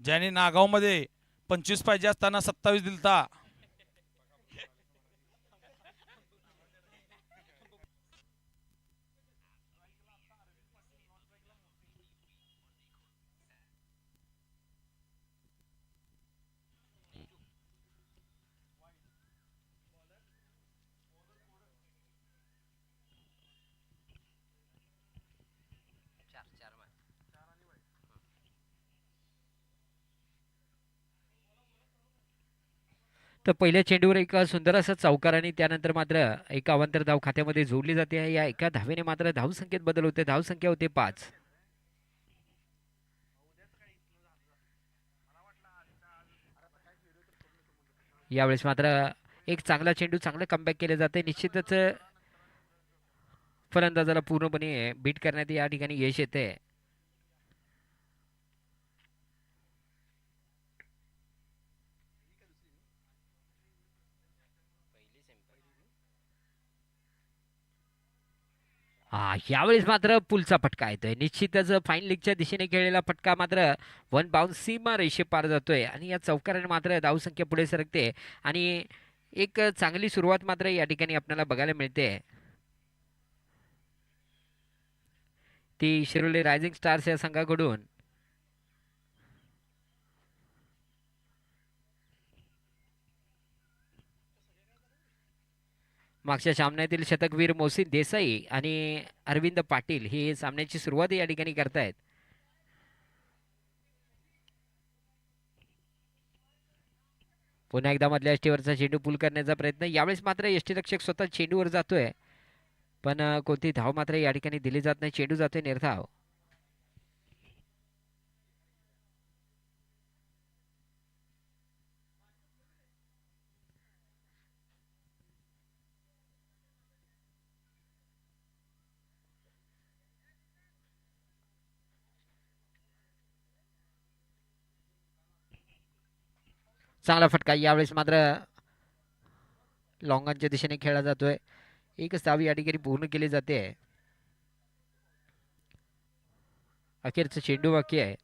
ज्याने नागावमध्ये 25 पाहिजे असताना 27 दिलता. तर पहिल्या चेंडूवर एक सुंदर असा चौकार आणि त्यानंतर मात्र एक अवांतर धाव खात्यामध्ये जोडली जाते. या एका धावेने मात्र धावसंख्येत बदल होते. धावसंख्या होते 5. यावेळेस मात्र एक चांगला चेंडू चांगलं कमबॅक केले जाते. निश्चितच फलंदाजाला पूर्णपणे बीट करण्यात या ठिकाणी यश येते. यावेळेस मात्र पुलचा फटका येतोय. निश्चितच फाईन लीगच्या दिशेने खेळलेला फटका मात्र वन बाउन्स सीमा रेषे पार जातोय आणि या चौकाराने मात्र धावसंख्या पुढे सरकते आणि एक चांगली सुरुवात मात्र या ठिकाणी आपल्याला बघायला मिळते. ती शिरोली रायझिंग स्टार्स या संघाकडून. मागच्या सामन्यातील शतकवीर मोहसिन देसाई आणि अरविंद पाटील ही सामन्याची सुरुवात या ठिकाणी करतायत. पुन्हा एकदा मधल्या यष्टीवरचा चेंडू पूल करण्याचा प्रयत्न. यावेळेस मात्र यष्टीरक्षक स्वतः चेंडूवर जातोय पण कोणती धाव मात्र या ठिकाणी दिली जात नाही. चेंडू जातोय निर्धाव. चांगला फटका. यावेळेस मात्र लॉंगांच्या दिशेने खेळला जातोय. एकच धाव या ठिकाणी पूर्ण केली जाते. अखेरचं चेंडू बाकी आहे.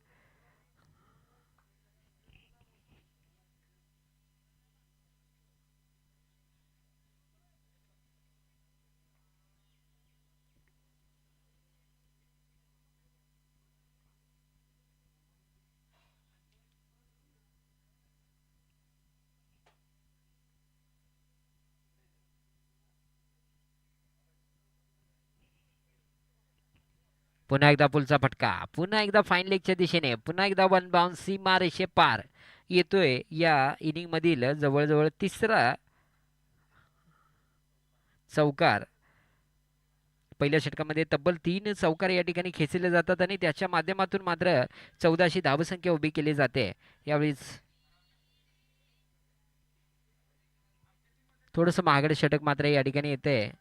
पुन्हा एकदा पुलचा फटका. पुन्हा एकदा फाईन लेगच्या दिशेने. पुन्हा एकदा वन बाउन्स सीमा रेषे पार येतोय. या इनिंग मधील जवळजवळ तिसरा चौकार. पहिल्या षटकामध्ये तब्बल 3 चौकार या ठिकाणी खेचले जातात आणि त्याच्या माध्यमातून मात्र 14शी धावसंख्या उभी केली जाते. यावेळेस थोडस महागडे षटक मात्र या ठिकाणी येते.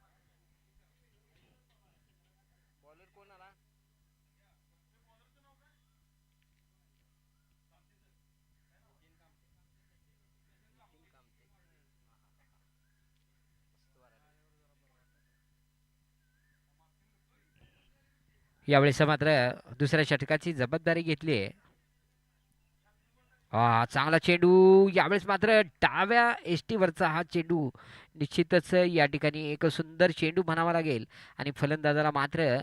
यावेळेस मात्र दुसऱ्या षटकाची जबाबदारी घेतली आहे. चांगला चेंडू. यावेळेस मात्र डाव्या एसटीवरचा हा चेंडू निश्चितच या ठिकाणी एक सुंदर चेंडू म्हणावा लागेल आणि फलंदाजाला मात्र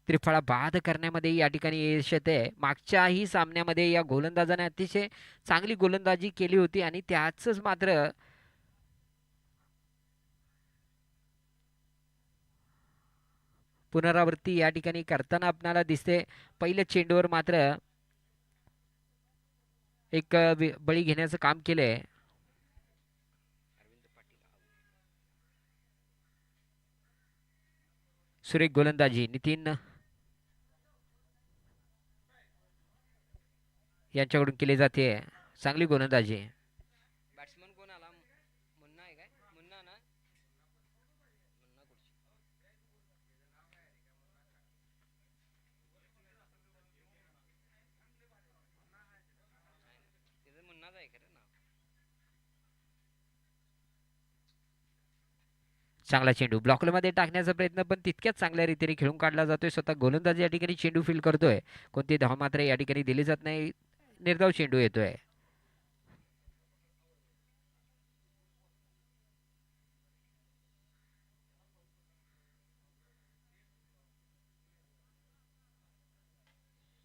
त्रिफळा बाद करण्यामध्ये या ठिकाणी यश येते. मागच्याही सामन्यामध्ये या गोलंदाजाने अतिशय चांगली गोलंदाजी केली होती आणि त्याच मात्र पुनरावृत्ती या ठिकाणी करताना आपल्याला दिसते. पहिल्या चेंडूवर मात्र एक बळी घेण्याचं काम केलंय. सुरेख गोलंदाजी नितीन यांच्याकडून केली जाते. चांगली गोलंदाजी. चांगला चेंडू ब्लॉकमध्ये टाकण्याचा प्रयत्न पण तितक्याच चांगल्या रीतीने खेळून काढला जातोय. स्वतः गोलंदाज या ठिकाणी चेंडू फील करतोय. कोणती धाव मात्र या ठिकाणी दिली जात नाही. निर्धाव चेंडू येतोय.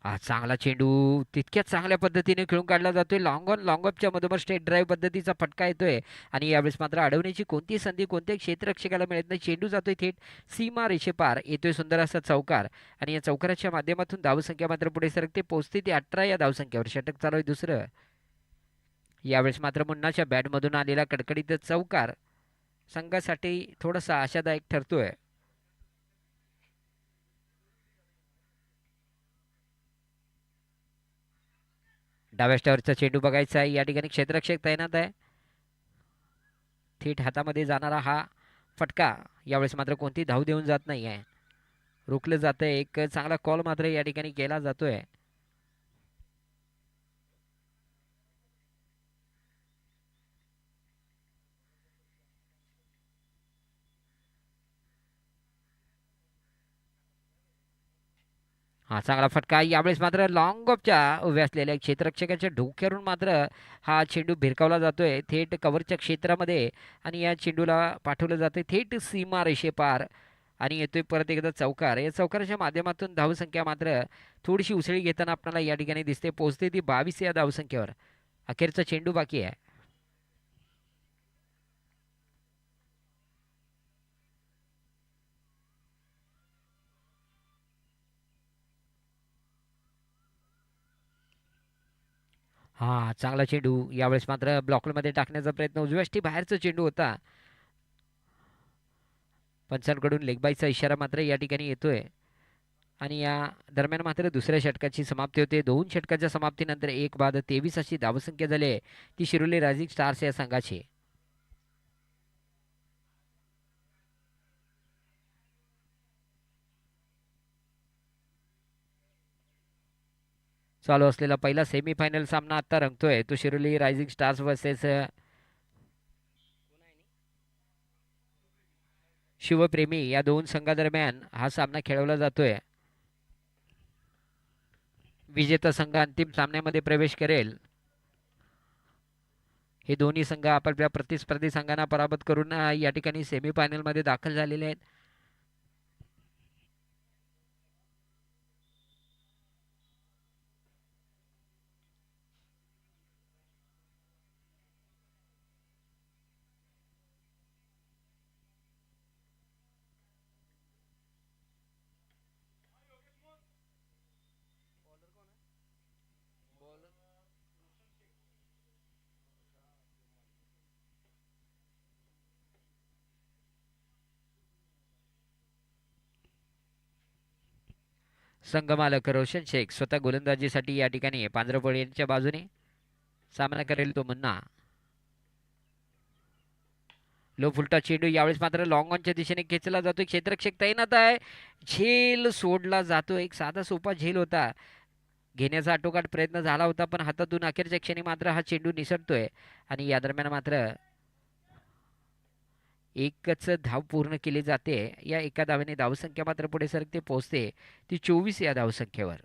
हा चांगला चेंडू तितक्याच चांगल्या पद्धतीने खेळून काढला जातोय. लॉंग ऑन लॉंग ऑफच्या मधोमध स्ट्रेट ड्राईव्ह पद्धतीचा फटका येतोय आणि यावेळेस मात्र अडवण्याची कोणतीही संधी कोणत्याही क्षेत्ररक्षकाला मिळत नाही. चेंडू जातोय थेट सीमा रेषेपार येतोय सुंदर असा चौकार आणि या चौकाराच्या माध्यमातून धावसंख्या मात्र पुढे सरकते. पोहोचते ती 18 या धावसंख्येवर. षटक चालू आहे दुसरं. यावेळेस मात्र मुन्नाच्या बॅटमधून आलेला कडकडीत चौकार संघासाठी थोडासा आशादायक ठरतोय. डाव्या स्टारचा चेंडू बघायचा आहे. या ठिकाणी क्षेत्ररक्षक तैनात आहे. थेट हातामध्ये जाणारा हा फटका यावेळेस मात्र कोणती धाव देऊन जात नाही आहे. रोखलं जातंय. एक चांगला कॉल मात्र या ठिकाणी केला जातोय. हा चांगला फटका यावेळेस मात्र लॉंग ऑफच्या उभ्या असलेल्या क्षेत्ररक्षकाच्या डोक्यावरून मात्र हा चेंडू भिरकावला जातोय थेट कव्हरच्या क्षेत्रामध्ये आणि या चेंडूला पाठवलं जातंय थेट सीमा रेषेपार आणि येतोय परत एकदा चौकार. या चौकाराच्या माध्यमातून धावसंख्या मात्र थोडीशी उसळी घेताना आपल्याला या ठिकाणी दिसते. पोहोचते ती 22 या धावसंख्येवर. अखेरचा चेंडू बाकी आहे. हा चांगला चेंडू यावेळेस मात्र ब्लॉकमध्ये टाकण्याचा प्रयत्न उजव्या बाहेरचा चेंडू होता. पंचांकडून लेगबाईचा इशारा मात्र या ठिकाणी येतोय आणि या दरम्यान मात्र दुसऱ्या षटकाची समाप्ती होते. 2 षटकाच्या समाप्तीनंतर 1 बाद 23 अशी धावसंख्या झाली आहे ती शिरोली रायझिंग स्टार्स या संघाची. चालू असलेला पहिला सेमीफायनल सामना आता रंगतोय. तो शिरोली रायझिंग स्टार्स वर्सेस शिवप्रेमी या दोन संघादरम्यान हा सामना खेळवला जातोय. विजेता संघ अंतिम सामन्यामध्ये प्रवेश करेल. हे दोन्ही संघ आपापल्या प्रतिस्पर्धी संघांना पराभूत करून या ठिकाणी सेमीफायनलमध्ये दाखल झालेले आहेत. संघमालक रोशन शेख स्वतः गोलंदाजीसाठी या ठिकाणी पांढरपळ यांच्या बाजूने सामना करेल तो मुन्ना. लो फुलटा चेंडू यावेळेस मात्र लॉंग ऑनच्या दिशेने खेचला जातोय. क्षेत्ररक्षक तैनात आहे. झेल सोडला जातो. एक साधा सोपा झेल होता. घेण्याचा आटोकाट प्रयत्न झाला होता पण हातातून अखेरच्या क्षणी मात्र हा चेंडू निसटतोय आणि या दरम्यान मात्र एकच धाव पूर्ण केली जाते. या एका धावेने धावसंख्या मात्र पुढे सरकते. पोहोचते ती 24 या धावसंख्येवर.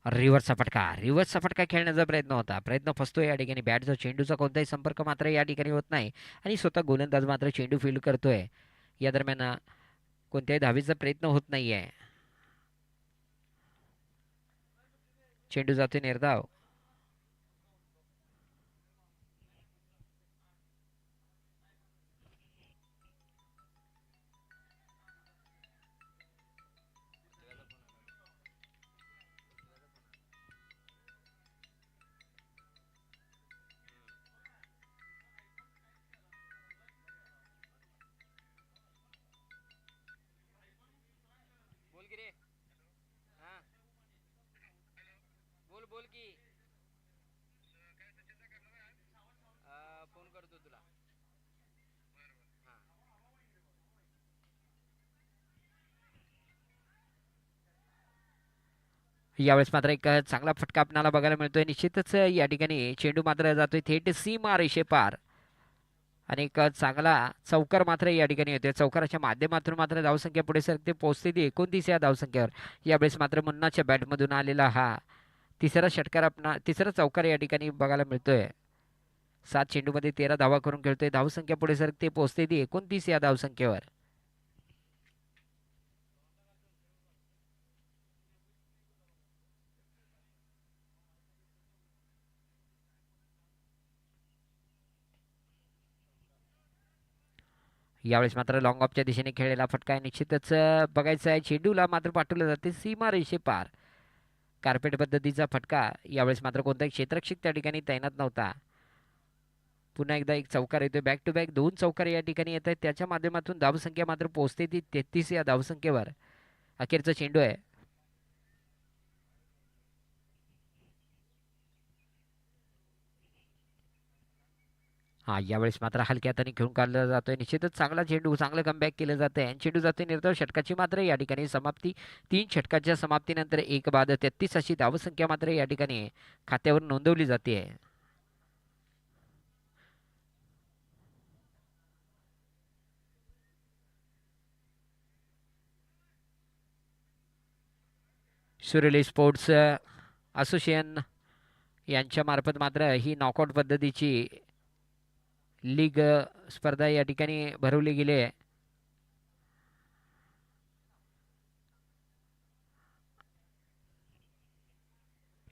रिव्हर्सचा फटका खेळण्याचा प्रयत्न होता. प्रयत्न फसतो या ठिकाणी. बॅटचा चेंडूचा कोणताही संपर्क मात्र या ठिकाणी होत नाही आणि स्वतः गोलंदाज मात्र चेंडू फील्ड करतोय. या दरम्यान कोणत्याही धावेचा प्रयत्न होत नाहीये. चेंडू जातोय निर्धाव. बोल की रे. हा बोल बोल की यावेळेस मात्र एक चांगला फटका आपल्याला बघायला मिळतोय. निश्चितच या ठिकाणी चेंडू मात्र जातोय थेट सीमा रेषे पार आणि एक चांगला चौकार मात्र या ठिकाणी येतोय. चौकाराच्या माध्यमातून मात्र धावसंख्या पुढे सरकते, पोहोचते ती 29 या धावसंख्येवर. यावेळेस मात्र मुन्नाच्या बॅटमधून आलेला हा तिसरा षटकार तिसरा चौकार या ठिकाणी बघायला मिळतोय. 7 चेंडूमध्ये 13 धावा करून खेळतोय. धावसंख्या पुढे सरकते, पोहोचते ती 29 या धावसंख्येवर. यावेळेस मात्र लॉंग ऑफच्या दिशेने खेळलेला फटका आहे. निश्चितच बघायचं आहे, चेंडूला मात्र पाठवलं जाते सीमा रेषे पार. कार्पेट पद्धतीचा फटका. यावेळेस मात्र कोणताही क्षेत्ररक्षक त्या ठिकाणी तैनात नव्हता. पुन्हा एकदा एक चौकार येतोय. बॅक टू बॅक 2 चौकार या ठिकाणी येत आहेत. त्याच्या माध्यमातून धावसंख्या मात्र पोहोचते ती 33 या धावसंख्येवर. अखेरचा चेंडू आहे. हा यावेळेस मात्र हलक्या हाताने खेळून काढला जातोय. निश्चितच चांगला चेंडू, चांगलं कमबॅक केलं जातंय आणि चेंडू जातोय निर्धाव षटकाची मात्र या ठिकाणी समाप्ती. 3 षटकाच्या समाप्तीनंतर 1 बाद 33 अशी धावसंख्या मात्र या ठिकाणी खात्यावर नोंदवली जाते. सुरेली स्पोर्ट्स असोसिएशन यांच्या मार्फत मात्र ही नॉकआउट पद्धतीची लीग स्पर्धा या ठिकाणी भरवली गेली आहे.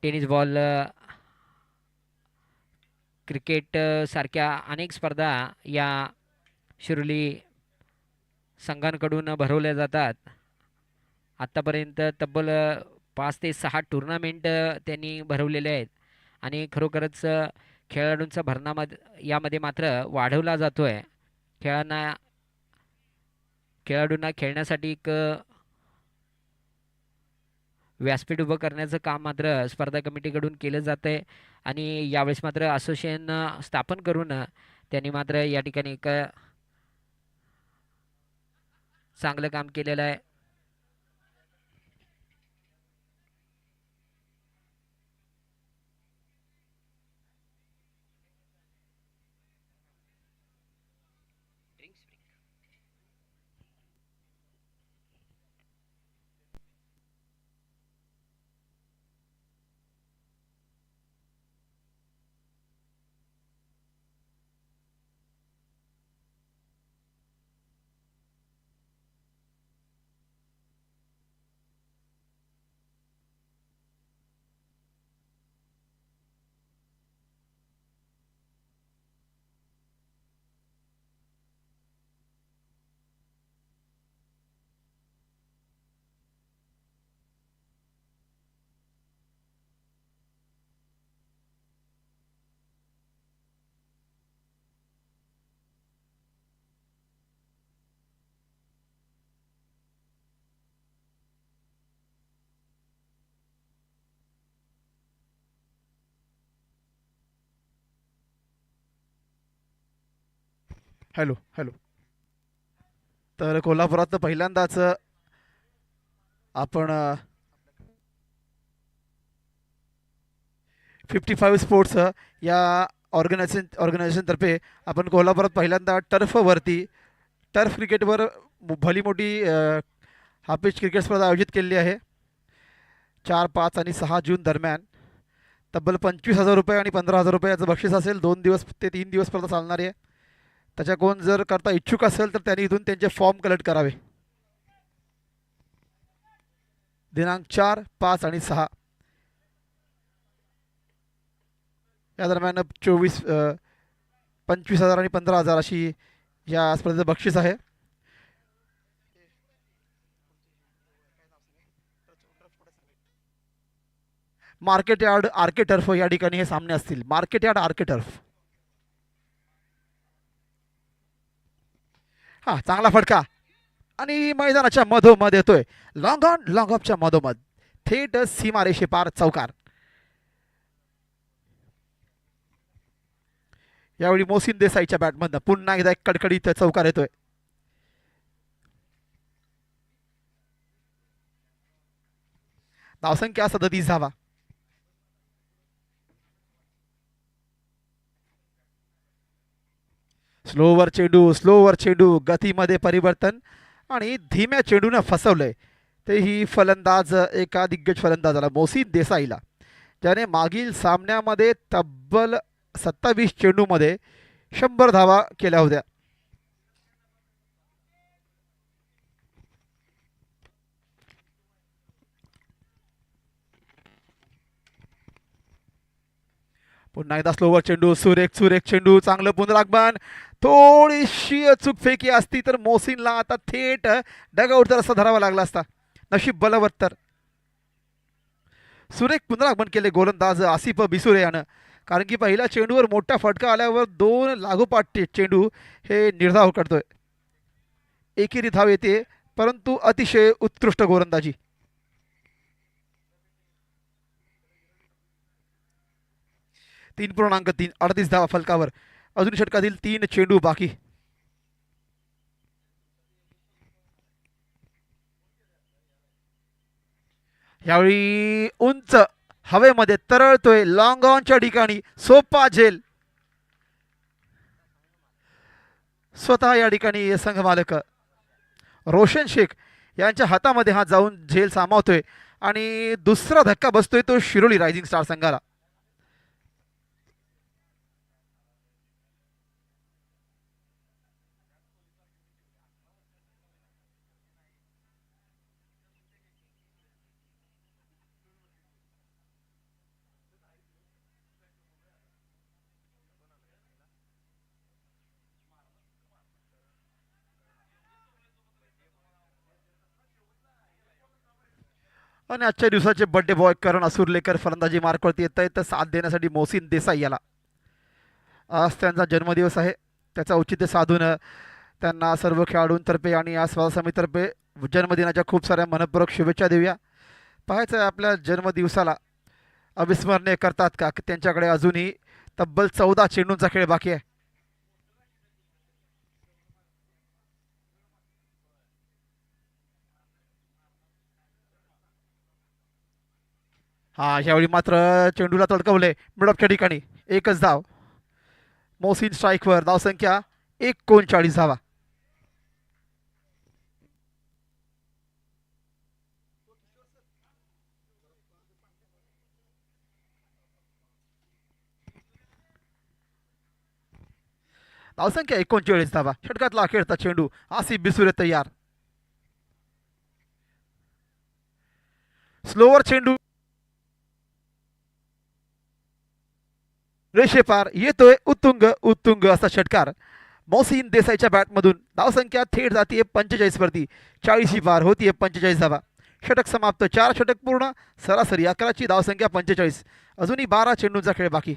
टेनिस बॉल, क्रिकेट सारख्या अनेक स्पर्धा या शिरोली संघांकडून भरवल्या जातात. आत्तापर्यंत तब्बल 5 ते 6 टुर्नामेंट त्यांनी भरवलेले आहेत आणि खरोखरच खेळाडूंचा भरणा यामध्ये मात्र वाढवला जातोय. खेळाडूंना खेळण्यासाठी एक व्यासपीठ उभं करण्याचं काम मात्र स्पर्धा कमिटीकडून केलं जात आहे आणि यावेळेस मात्र असोसिएशन स्थापन करून त्यांनी मात्र या ठिकाणी एक चांगलं काम केलेलं आहे. Hello hello. तर कोल्हापुरात पहिल्यांदाच आपण 55 स्पोर्ट्स या ऑर्गनायझेशनतर्फे आपण कोल्हापुरात पहिल्यांदा टर्फ क्रिकेटवर भली मोठी हाफिज क्रिकेट स्पर्धा आयोजित केलेली आहे. 4, 5 आणि 6 जून दरम्यान तब्बल 25,000 रुपये आणि 15,000 रुपयाचं बक्षीस असेल. 2 दिवस ते 3 दिवस स्पर्धा चालणार आहे. त्याच्या कोण जर करता इच्छुक असेल तर त्यांनी इथून त्यांचे फॉर्म कलेक्ट करावे. दिनांक 4, 5 आणि 6 या दरम्यान 25,000 आणि 15,000 अशी या स्पर्धेचं बक्षीस आहे. मार्केट यार्ड आर्के टर्फ या ठिकाणी हे सामने असतील. मार्केट यार्ड आर्के टर्फ. हा चांगला फटका आणि मैदानाच्या मधोमध येतोय. लॉंग ऑफच्या मधोमध थेट सीमारेषे पार चौकार. यावेळी मोहसिन देसाईच्या बॅटमधनं पुन्हा एकदा एक कडकडीत चौकार येतोय. धावसंख्या 37 धावा. स्लोवर चेंडू गतीमध्ये परिवर्तन आणि धीम्या चेंडूनं फसवलंय. तेही फलंदाज एका दिग्गज फलंदाजाला मोहसिन देसाईला, ज्याने मागील सामन्यामध्ये तब्बल 27 चेंडूमध्ये 100 धावा केल्या होत्या. पुन्हा एकदा स्लोवर चेंडू, सुरेख चेंडू, चांगलं पुनरागमन. थोडीशी अचूक फेकी असती तर मोहसिनला आता थेट डगआउटचा रस्ता धरावा लागला असता. नशीब बलवत्तर. सुरेख पुनरागमन केले गोलंदाज आसिफ बिसुरे यानं, कारण की पहिल्या चेंडूवर मोठा फटका आल्यावर 2 लागोपाठ चेंडू हे निर्धाव करतोय. एकेरी धाव येते, परंतु अतिशय उत्कृष्ट गोलंदाजी. 3.3 38 धावा फलकावर. अजून षटकातील 3 चेंडू बाकी. यावेळी उंच हवेमध्ये तरळतोय लॉंग ऑनच्या ठिकाणी सोपा झेल. स्वतः या ठिकाणी संघ मालक रोशन शेख यांच्या हातामध्ये हा जाऊन झेल सामावतोय आणि दुसरा धक्का बसतोय तो शिरोली रायझिंग स्टार संघाला. आणि आजच्या दिवसाचे बड्डे बॉय करण असुर्लेकर फलंदाजी मार्कवरती येत आहेत साथ देण्यासाठी मोहसिन देसाई याला. आज त्यांचा जन्मदिवस आहे, त्याचा औचित्य साधून त्यांना सर्व खेळाडूंतर्फे आणि या स्पर्धा समितीतर्फे जन्मदिनाच्या खूप साऱ्या मनपूर्वक शुभेच्छा देऊया. पाहायचं आहे आपल्या जन्मदिवसाला अविस्मरणीय करतात का, त्यांच्याकडे अजूनही तब्बल 14 चेंडूंचा खेळ बाकी आहे. हा यावेळी मात्र चेंडूला तडकवले मिडऑफच्या ठिकाणी. एकच धाव. मोहसिन स्ट्राईकवर. धावसंख्या 39 धावा. धावसंख्या 39 धावा. षटकातला अखेरचा चेंडू. आसिफ बिसुरे तयार. स्लोवर चेंडू रेषेपार येतोय. उत्तुंग असा षटकार मोहसिन देसाईच्या बॅटमधून. धावसंख्या थेट जातीये 45 वरती. 40 पार होतीये 45 धावा. षटक समाप्त. 4 षटक पूर्ण. सरासरी 11ची धावसंख्या 45. अजूनही 12 चेंडूंचा खेळ बाकी.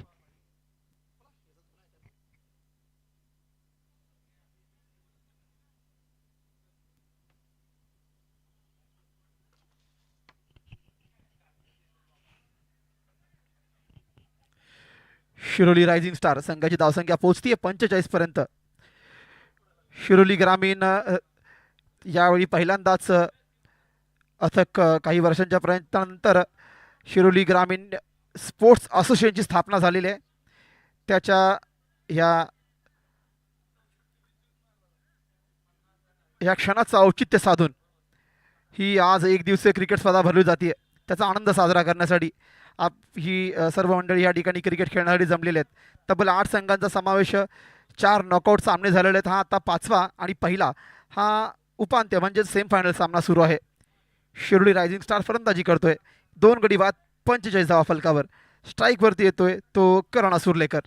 शिरोली रायझिंग स्टार संघाची धावसंख्या पोहोचतीये 45 पर्यंत. शिरोली ग्रामीण यावेळी पहिल्यांदाच अथक काही वर्षांच्या प्रयत्नानंतर शिरोली ग्रामीण स्पोर्ट्स असोसिएशनची स्थापना झालेली आहे. त्याच्या ह्या क्षणाचं औचित्य साधून ही आज एक दिवसीय क्रिकेट स्पर्धा भरली जाते. त्याचा आनंद साजरा करण्यासाठी ही सर्व मंडळी या ठिकाणी क्रिकेट खेळण्यासाठी जमलेले आहेत. तब्बल 8 संघांचा समावेश. 4 नॉकआउट सामने झालेले आहेत. हा आता 5वा आणि पहिला हा उपांत्य म्हणजे सेमीफायनल सामना सुरू आहे. शिरोली रायझिंग स्टार फलंदाजी करतोय. 2 गडी बाद. 45 धावा फलकावर. स्ट्राईकवरती येतोय तो करण असुर्लेकर.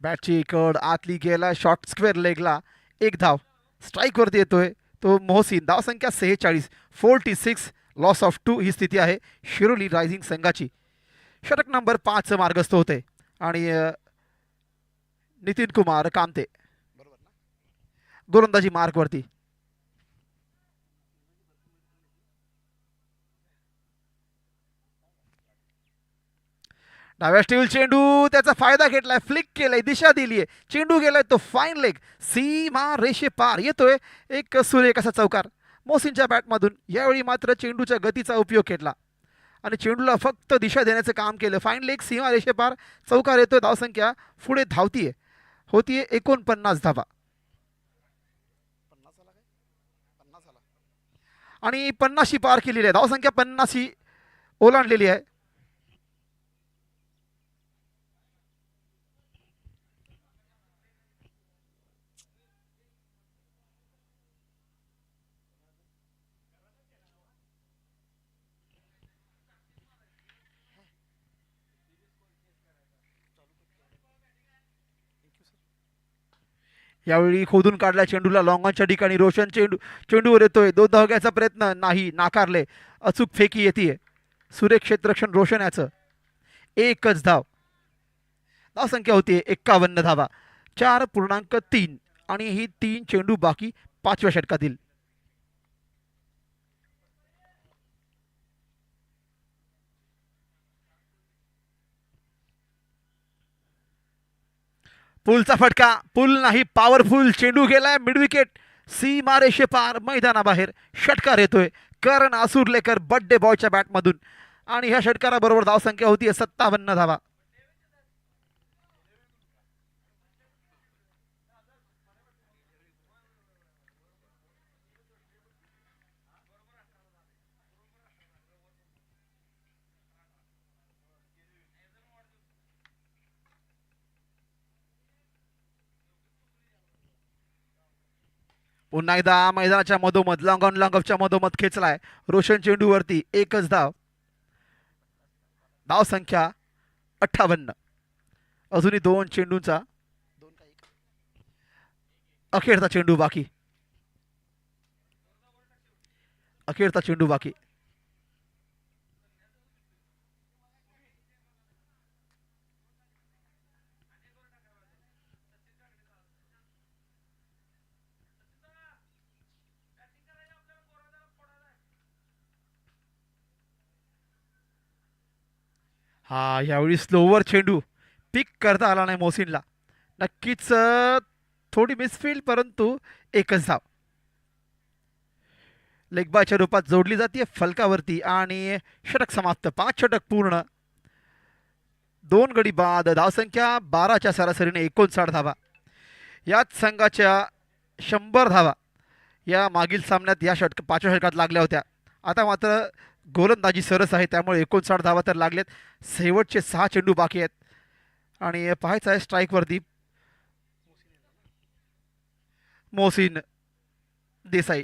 बॅटची कड आतली गेला. Short square लेगला. 1 धाव. स्ट्राईकवरती येतोय तो मोहसिन. धावसंख्या 46. 46 लॉस ऑफ 2 ही स्थिती आहे शिरोली रायझिंग संघाची. षटक नंबर 5 मार्गस्थ होते आणि नितीन कुमार कामते गोलंदाजी मार्कवरती. डाव्या स्टील चेंडू त्याचा फायदा घेतलाय, फ्लिक केलाय, दिशा दिलीये, चेंडू गेलाय तो फाईन लेग, सीमा रेषे पार येतोय एक सुरेख असा चौकार मोहसिनच्या बॅटमधून. यावेळी मात्र चेंडूच्या गतीचा उपयोग केला आणि चेंडूला फक्त दिशा देण्याचं काम केलं. फाईन लेग, सीमा रेषे पार, चौकार येतोय. धावसंख्या पुढे धावतीये, होतीये 49 धावा आणि 50 पार केलेली आहे. धावसंख्या 50 ओलांडलेली आहे. यावेळी खोदून काढला चेंडूला लॉंगॉनच्या ठिकाणी. रोशन चेंडूवर येतोय, 2 धाव घ्यायचा प्रयत्न नाही, नाकारले. अचूक फेकी येते. सुरेख क्षेत्ररक्षण रोशन याचं. एकच धाव. धावसंख्या होती 51 धावा, 4.3 आणि ही 3 चेंडू बाकी 5व्या षटकातील. पुलचा फटका, पुल नाही पॉवरफुल चेंडू गेलाय मिड विकेट, सीमा रेषे पार, मैदानाबाहेर. षटकार येतोय करण आसुर्लेकर बड्डे बॉयच्या बॅटमधून आणि ह्या षटकाराबरोबर धावसंख्या होती 57 धावा. पुन्हा एकदा मैदानाच्या मधोमध लॉंग ऑन लॉंग ऑफच्या मधोमध खेचलाय रोशन चेंडूवरती. एकच धाव. धाव संख्या 58. अजूनही 2 चेंडूंचा अखेरचा चेंडू बाकी. अखेरचा चेंडू बाकी. हा यावेळी स्लोवर चेंडू पिक करता आला नाही मोहसिनला. नक्कीच थोडी मिसफील्ड, परंतु एकच धाव. लेगबायच्या रूपात जोडली जाते फलकावरती आणि षटक समाप्त. 5 षटक पूर्ण, 2 गडी बाद. धावसंख्या 12च्या सरासरीने 59 धावा. याच संघाच्या 100 धावा या मागील सामन्यात या 5व्या षटकात लागल्या होत्या. आता मात्र गोलंदाजी सरस आहे, त्यामुळे 59 धावा तर लागलेत. शेवटचे 6 चेंडू बाकी आहेत आणि पाहायचं आहे स्ट्राईकवरती मोहसिन देसाई.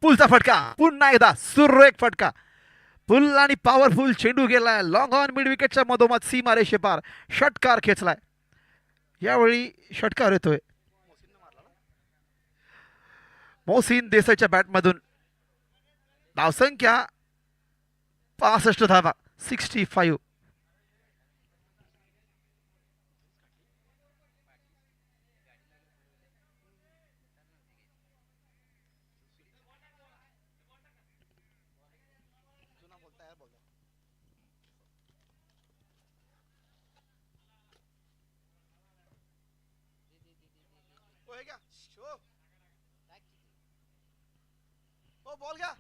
पुलचा फटका, पुन्हा एकदा सुरेख फटका. पुल आणि पॉवरफुल चेंडू गेलाय लॉंग ऑन मिड विकेटच्या मधोमध, सीमा रेषे पार. षटकार खेचलाय. यावेळी षटकार येतोय मोहसिन देसाईच्या बॅटमधून. धावसंख्या 65 धावा, 65. बॉल घ्या.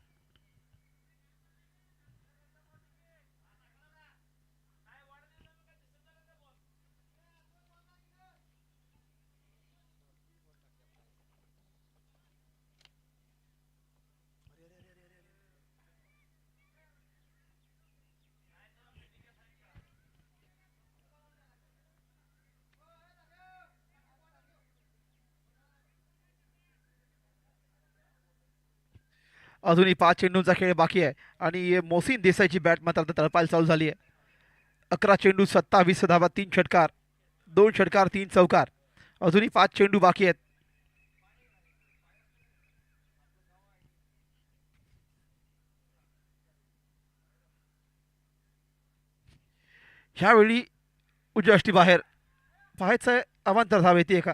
अजूनही 5 चेंडूंचा खेळ बाकी आहे आणि मोहसिन देसाईची बॅट मात्र आता तळपायला चालू झाली आहे. 11 चेंडू 27 धावा, 3 षटकार, 2 षटकार, 3 चौकार. अजूनही 5 चेंडू बाकी आहेत. ह्यावेळी उजष्टी बाहेर पाहायचं आहे अवांतर धाव येते का.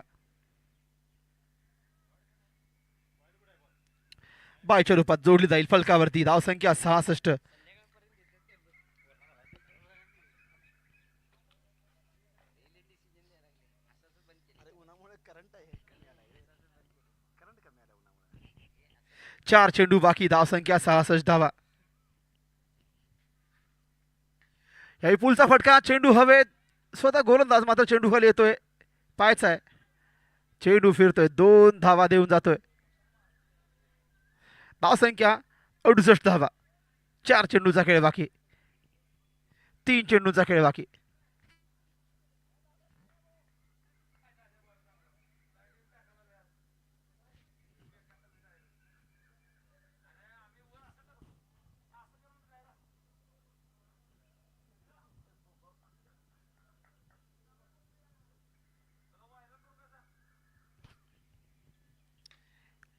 बायच्या रूपात जोडली जाईल फलकावरती. धावसंख्या 66. चार चेंडू बाकी, धावसंख्या 66 धावा. याही पुलचा फटका, चेंडू हवेत, स्वतः गोलंदाज मात्र चेंडू खाली येतोय. पाहायचा आहे चेंडू फिरतोय, 2 धावा देऊन जातोय. धावसंख्या 68 धावा. 4 चेंडूचा खेळ बाकी, 3 चेंडूचा खेळ बाकी.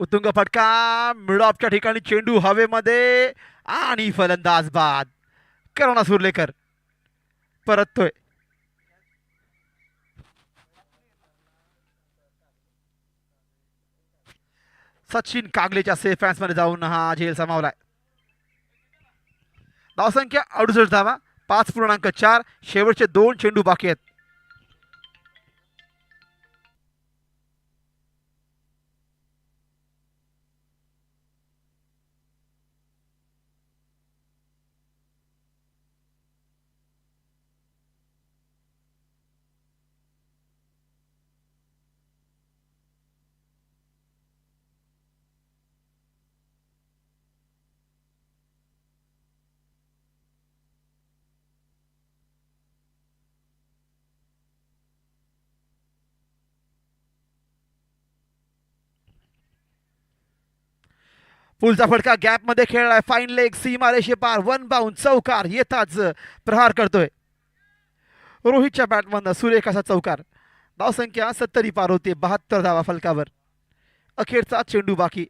उत्तुंग फटका, मिडऑफच्या ठिकाणी चेंडू हवेमध्ये आणि फलंदाज बाद. करुणा सुर्लेकर परततोय. सचिन कागलेच्या सेफ फॅन्स मध्ये जाऊन हा झेल समावलाय. धावसंख्या 68 धावा, 5.4. शेवटचे 2 चेंडू बाकी आहेत. पुलचा फटका गॅप मध्ये खेळलाय. फाईन लेग, सीमा रेषे पार, 1 बाउंड, चौकार. येताच प्रहार करतोय रोहितच्या बॅटमधनं सुरेख असा चौकार. धावसंख्या 70 पार होते. 72 धावा फलकावर. अखेरचा चेंडू बाकी.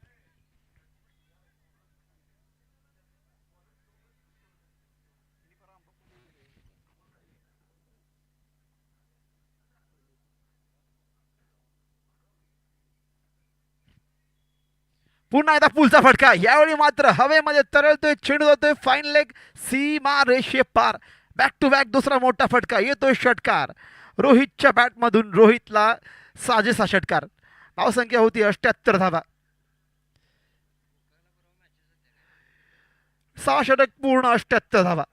पुन्हा एकदा पुलचा फटका, यावेळी मात्र हवेमध्ये तरळतोय, चेंडू जातोय फाईन लेग, सीमा रेषे पार. बॅक टू बॅक दुसरा मोठा फटका. येतोय षटकार रोहितच्या बॅटमधून. रोहितला साजेसा षटकार. धावसंख्या होती 78 धावा. 6 षटक पूर्ण, 78 धावा.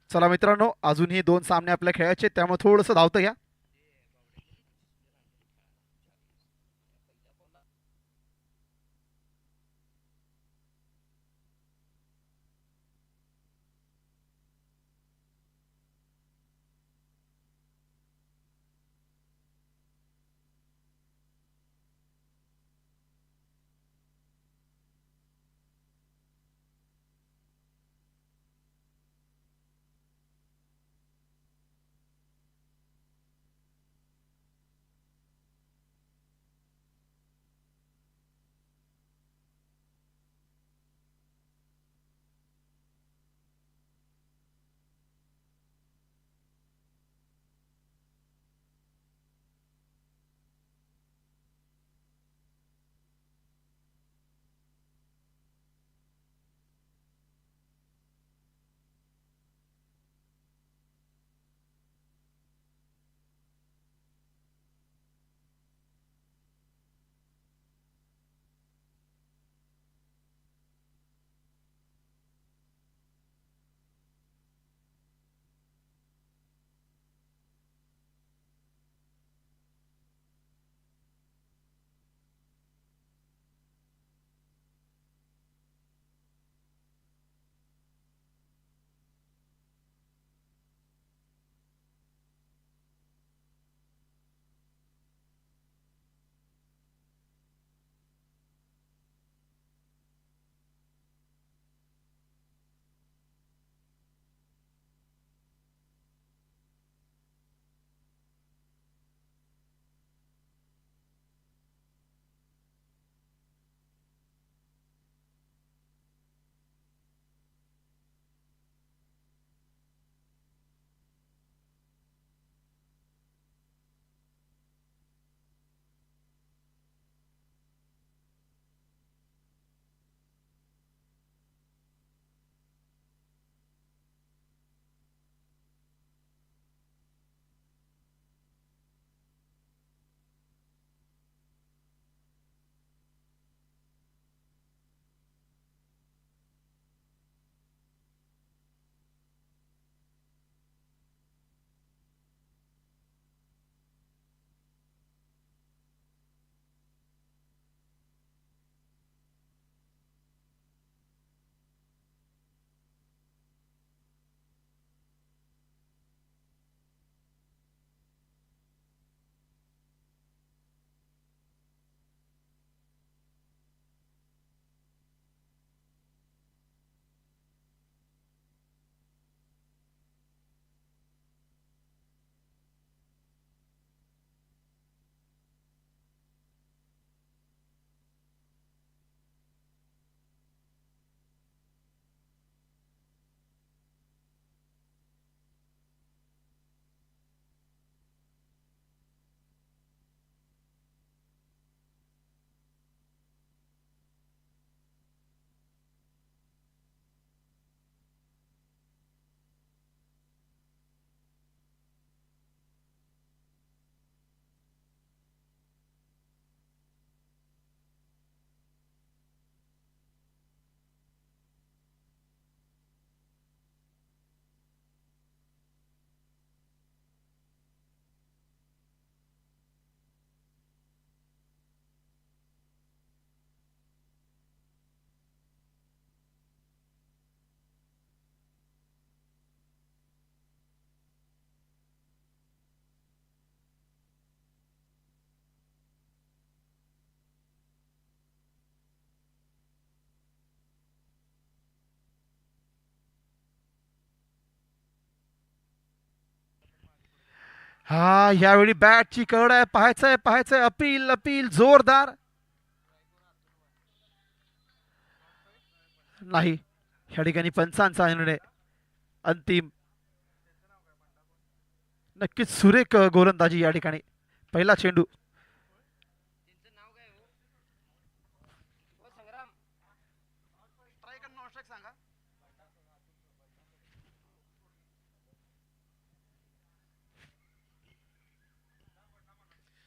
चला मित्रांनो, अजूनही 2 सामने आपल्या खेळायचे, त्यामुळे थोडंसं धावतं घ्या. हा यावेळी बॅटची कड आहे, पाहायचंय पाहायचंय, अपील अपील जोरदार. नाही, ह्या ठिकाणी पंचांचा निर्णय अंतिम. नक्कीच सुरेख गोलंदाजी या ठिकाणी. पहिला चेंडू.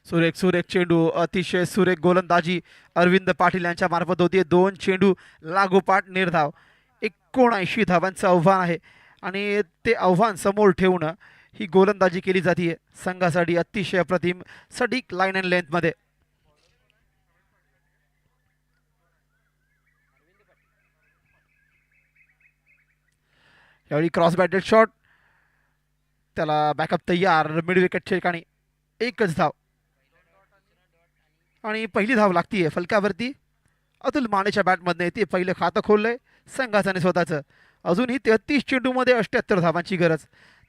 सुरेख सुरेख चेंडू, अतिशय सुरेख गोलंदाजी अरविंद पाटील यांच्या मार्फत होती. दोन चेंडू लागोपाठ निर्धाव. 79 धावांचं आव्हान आहे आणि ते आव्हान समोर ठेवून ही गोलंदाजी केली जाते संघासाठी. अतिशय अप्रतिम सटीक लाईन अँड लेंथमध्ये. यावेळी क्रॉस बॅटेड शॉट, त्याला बॅकअप तयार. मिड विकेटच्या ठिकाणी एकच धाव आणि पहिली धाव लागतीये फलकावरती. अतुल मानेच्या बॅटमधनं ते पहिलं खातं खोललंय संघाचं स्वतःचं. अजूनही 33 चेंडूमध्ये 78 धावांची गरज.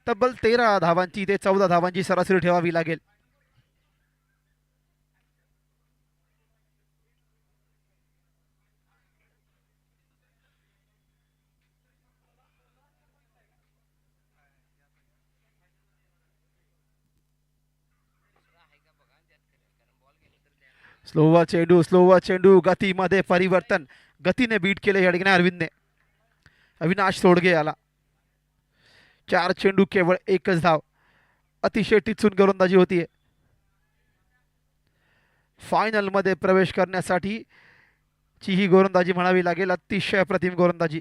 तब्बल 13 धावांची ते 14 धावांची सरासरी ठेवावी लागेल. स्लोवा चेंडू गतीमध्ये परिवर्तन. गतीने बीट केले या ठिकाणी अरविंदने. अविनाश सोडगे आला. 4 चेंडू केवळ एकच धाव. अतिशय टिचून गोलंदाजी होतीये. फायनल मध्ये प्रवेश करण्यासाठी ची ही गोलंदाजी म्हणावी लागेल. अतिशय अप्रतिम गोलंदाजी.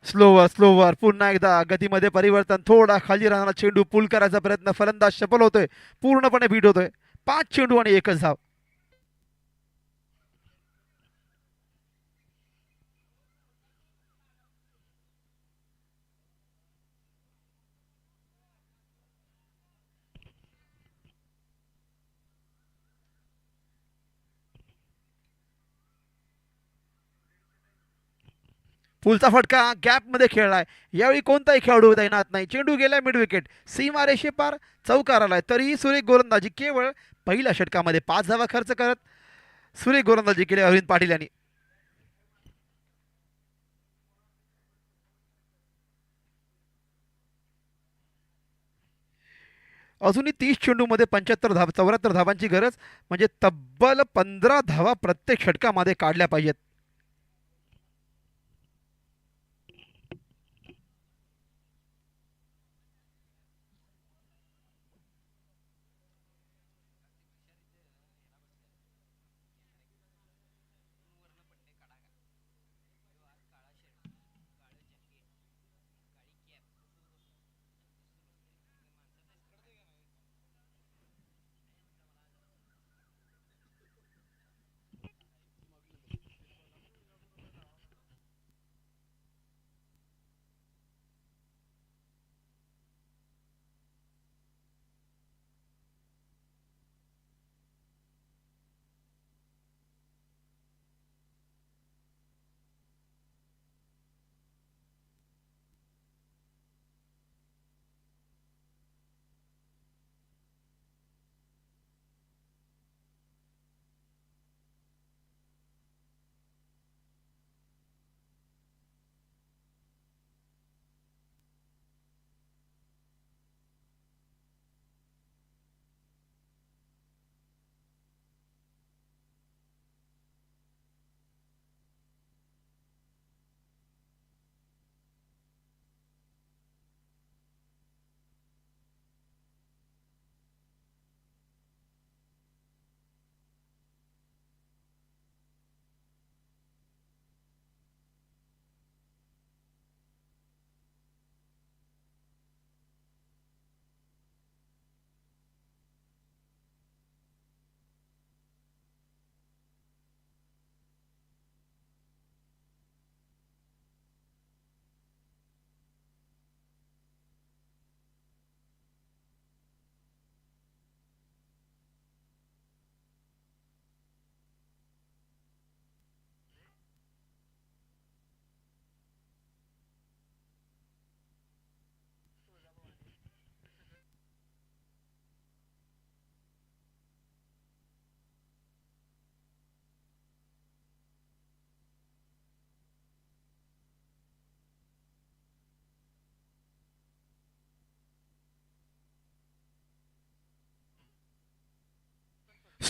स्लोवर पुन्हा एकदा गतीमध्ये परिवर्तन. थोडा खाली राहणारा चेंडू पुल करायचा प्रयत्न. फलंदाज सफल होतोय, पूर्णपणे बीट होतोय. 5 चेंडू आणि एकच धाव. पुलचा फटका गॅप मध्ये खेळलाय. यावेळी कोणताही खेळाडू तैनात नाही. चेंडू गेलाय मिड विकेट, सीमा रेषेपार चौकार आलाय. तरीही सुरेख गोलंदाजी. केवळ पहिल्या षटकामध्ये 5 धावा खर्च करत सुरेख गोलंदाजी केली अरविंद पाटील यांनी. अजूनही 30 चेंडूमध्ये 74 धावांची गरज. म्हणजे तब्बल 15 धावा प्रत्येक षटकामध्ये काढल्या पाहिजेत.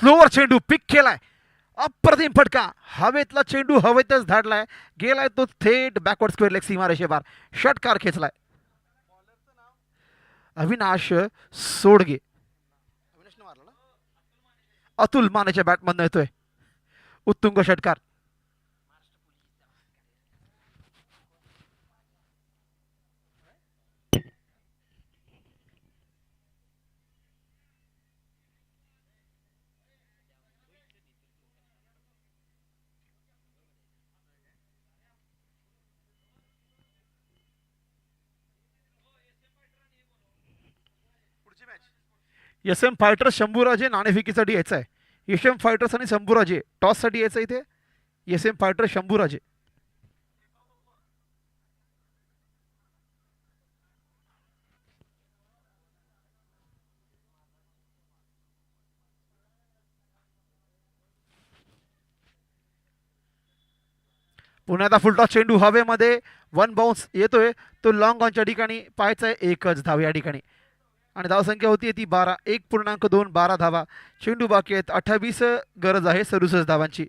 स्लोवर चेंडू पिक केलाय, अप्रतिम फटका, हवेतला चेंडू हवेतच धाडलाय, गेलाय तो थेट बॅकवर्ड स्क्वेअर लेग सीमारेषेपार, षटकार खेचलाय. अविनाश सोडगे, अतुल मानेच्या बॅटमधनं येतोय उत्तुंग षटकार. एस एम फायटर्स शंभूराजे नाणेफेकीसाठी यायचं आहे. एस एम फायटर्स आणि शंभूराजे टॉससाठी यायचं इथे. S M fighters Shambhuraje. पुण्याचा फुलटॉस चेंडू हवेमध्ये, वन बाउन्स येतोय तो लॉंग ऑनच्या ठिकाणी, पाहायचा आहे एकच धाव या ठिकाणी. आणि धावसंख्या होती ती 12, 1.2, 12 धावा. चेंडू बाकी आहेत 28, गरज आहे 67 धावांची.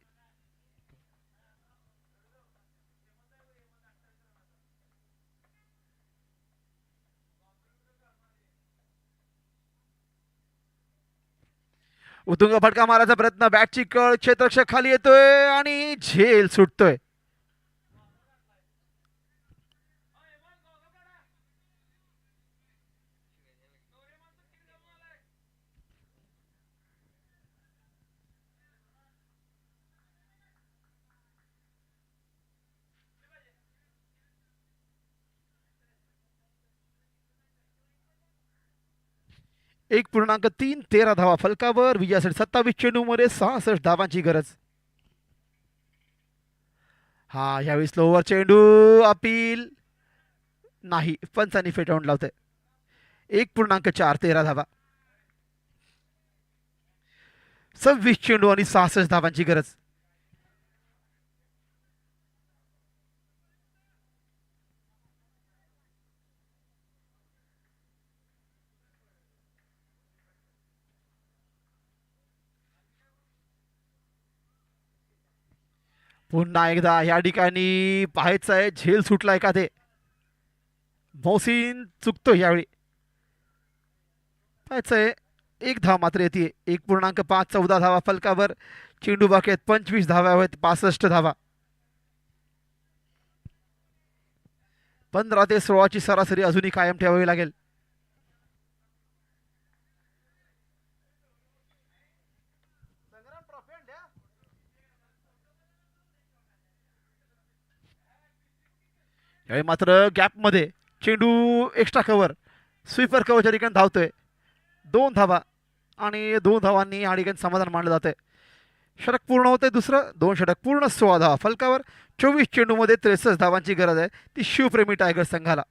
उत्तुंग फटका मारायचा प्रयत्न, बॅटची कळ, क्षेत्ररक्षक खाली येतोय आणि झेल सुटतोय. एक 1.3, 13 धावा फलकावर. विजयासाठी 27 चेंडूमध्ये 66 धावांची गरज. हा यावेळी स्लोवर चेंडू, अपील नाही, पंचांनी फेटाळून लावतंय. 1.4, 13 धावा. 26 चेंडू आणि 66 धावांची गरज. पुन्हा एकदा या ठिकाणी पाहायचं आहे झेल सुटलाय का ते. मोहसिन चुकतो यावेळी. पाहायचं आहे, एक धाव मात्र येते. 1.5, 14 धावा फलकावर. चेंडू बाकी आहेत 25 धावा आहेत, 65 धावा. 15 ते 16ची सरासरी अजूनही कायम ठेवावी लागेल. यावेळी मात्र गॅपमध्ये चेंडू, एक्स्ट्रा कव्हर, स्वीपर कव्हरच्या ठिकाणी धावतोय. 2 धावा आणि 2 धावांनी या ठिकाणी समाधान मानलं जातंय. षटक पूर्ण होतंय दुसरं. 2 षटक पूर्ण, 16 धावा फलकावर. 24 चेंडूमध्ये 63 धावांची गरज आहे ती शिवप्रेमी टायगर संघाला.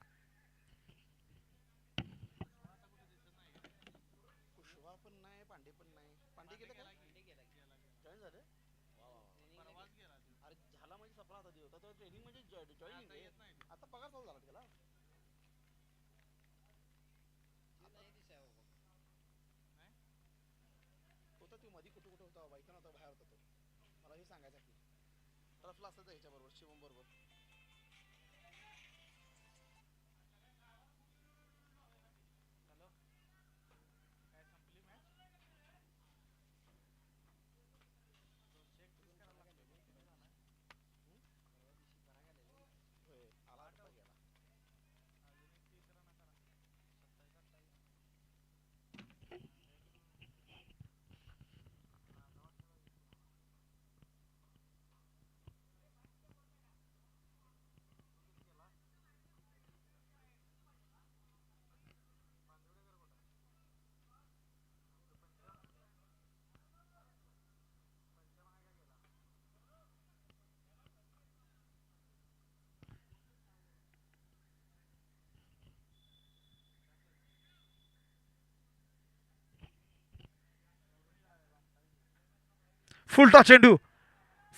फुलटॉस चेंडू,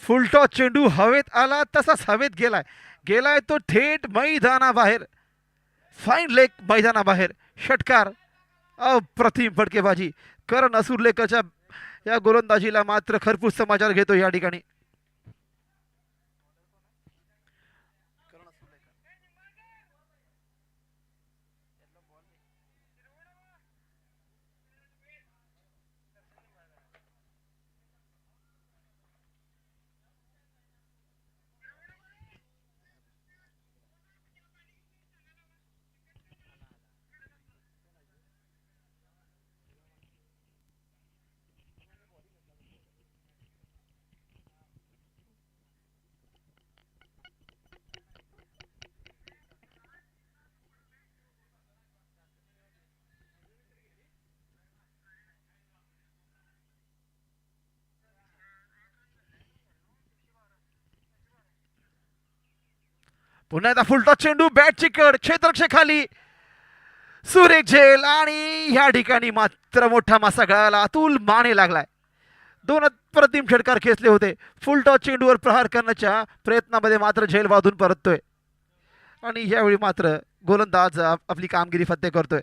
फुलटॉस चेंडू हवेत आला तसाच हवेत गेलाय. गेलाय तो थेट मैदानाबाहेर, फाईन लेग मैदानाबाहेर. षटकार, अप्रतिम फटकेबाजी. करण असुर्लेकरच्या या गोलंदाजीला मात्र खरपूस समाचार घेतो या ठिकाणी. पुन्हा एकदा फुलटॉस चेंडू बॅटची कड क्षेत्ररक्षक खाली सुरेख झेल आणि ह्या ठिकाणी मात्र मोठा मासा गळाला. अतुल माने लागलाय. दोन अप्रतिम षटकार खेचले होते. फुलटॉस चेंडूवर प्रहार करण्याच्या प्रयत्नामध्ये मात्र झेल वाधून परततोय आणि यावेळी मात्र गोलंदाज आपली कामगिरी फत्ते करतोय.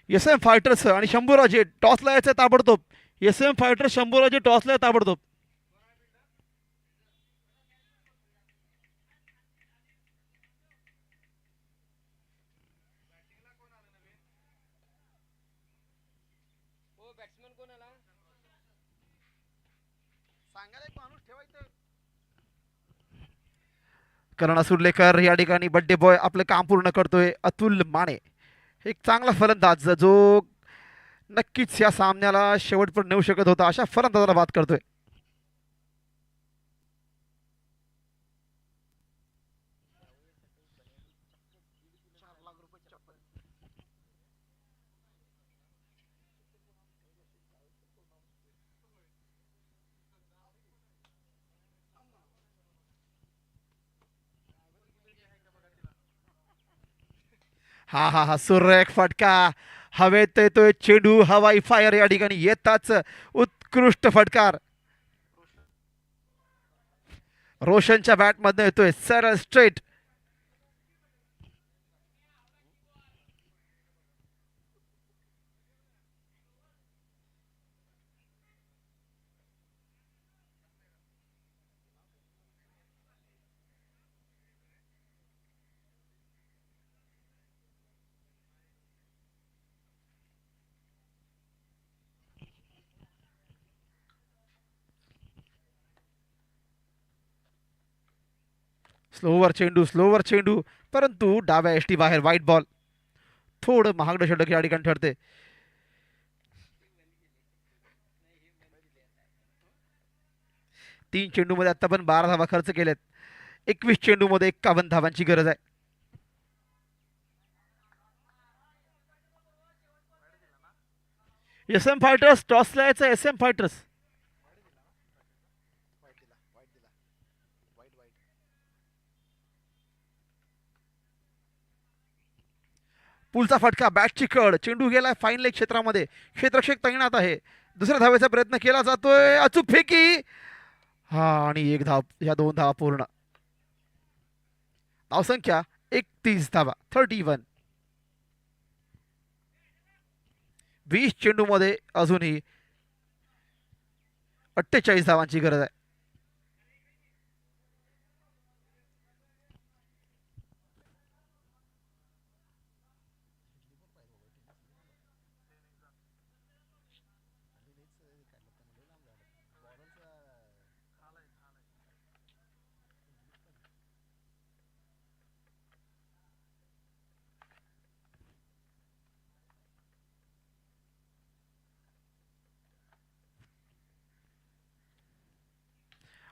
एस एम फायटर्स आणि शंभूराजे टॉसला यायचं ताबडतोब. एस एम फायटर्स शंभूराजे टॉसला ताबडतोब. करुणा सुर्लेकर या ठिकाणी बड्डे बॉय आपलं काम पूर्ण करतोय. अतुल माने एक चांगला फलंदाज जो नक्कीच या सामन्याला शेवटपर्यंत नेऊ शकत होता अशा फलंदाजाला बाद करतोय. हा हा हा सुरेख फटका. हवेत येतोय चेंडू. हवाई फायर या ठिकाणी येताच उत्कृष्ट फटकार रोशनच्या बॅटमधनं येतोय सरळ स्ट्रेट. स्लोवर चेंडू परंतु डाव्या एसटी बाहेर वाईट बॉल. थोडं महागडं षटक या ठिकाणी ठरते. तीन चेंडूमध्ये आता पण 12 धावा खर्च केलेत. 21 चेंडूमध्ये 51 धावांची गरज आहे. एस एम फायटर्स टॉसला यायचं. एस एम फायटर्स पुलचा फटका. बॅटची कड. चेंडू गेलाय फाईन लेग क्षेत्रामध्ये. क्षेत्ररक्षक तैनात आहे. दुसऱ्या धावेचा प्रयत्न केला जातोय. अचूक फेकी. हा आणि एक धाव. या 2 धावा पूर्ण. धावसंख्या 31 धावा 31. 20 चेंडूमध्ये अजूनही 48 धावांची गरज आहे.